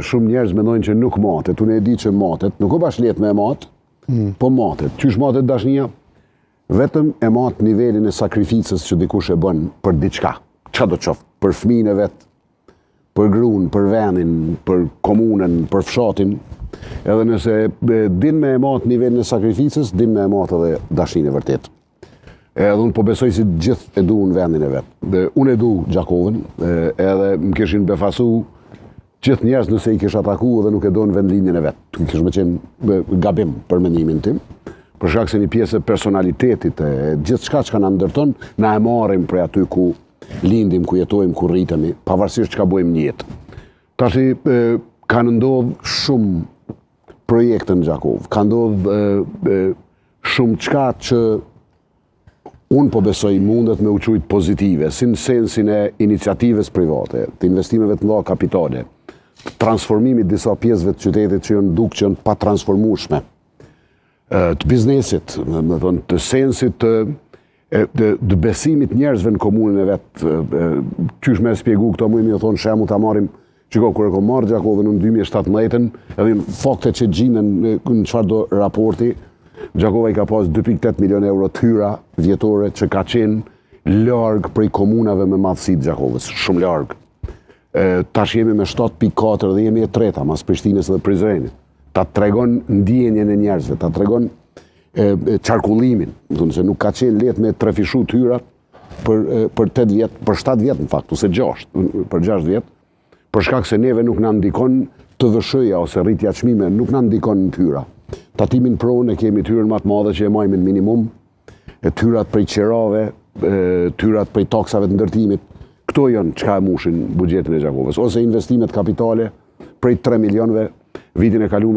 shumë njerëz mendojnë që nuk matet. Unë e di që matet, nuk o bash let me matë, po matet. Qysh matet dashnia? Vetëm e matë nivelin e sakrificës që dikush e bën për diçka. Qa do qoftë? Për fëmijën e vetë, për gruan, për vendin, për komunën, për fshatin. Edhe nëse din me e matë nivelin e sakrificës, din me e matë edhe dashnin e vërtet. Edhe unë po besoj si gjithë e du në vendin e vetë. Unë e du Gjakovën, edhe më kishin befasu gjithë njerëz nëse i kish ataku edhe nuk e do në vendlinjen e vetë. Më kish me qenë gabim për mendimin tim. Për shkak se një pjesë e personalitetit, gjithë shka që ka në ndërton, na e marim prej aty ku lindim, ku jetojmë, ku rritemi, pavarësisht që ka bojmë një jetë. Tashi, ka ndodhë shumë projekte në Gjakovë, ka ndodhë shumë qka që unë po besoj mundet me uqujt pozitive, si në sensin e iniciatives private, të investimeve të mëdha kapitale, transformimit disa pjesëve të qytetit që janë dukë që janë pa transformueshme, të biznesit, të sensit të besimit njerëzve në komunën e vetë, qysh me spjegu këto mu mi o thonë shemu të amarim, qiko kërë ko marrë Gjakovën në 2017, edhe në fakte që gjinën në qëfar do raporti, Gjakova i ka pas 2.8 milion euro të hyra vjetore që ka qenë largë prej komunave me madhësi të Gjakovës, shumë largë. Tash jemi me 7.4 dhe jemi e treta, mas Prishtinës dhe Prizrenit. Ta tregon ndjenjen e njerëzve, ta tregon qarkullimin, se nuk ka qenë let me trefishu të hyrat për 8 vjetë, për 7 vjetë në faktu, se 6, për 6 vjetë, për shkak se neve nuk na ndikon të vëshëja ose rritja çmime, nuk na ndikon në hyra. Tatimin pronë e kemi tyrën më të madhe që e majmë në minimum, tyrat prej qerave, tyrat prej taksave të ndërtimit, këto janë çka e mushin buxhetin e Gjakovës, ose investimet kapitale prej 3 milionëve vitin e kaluar.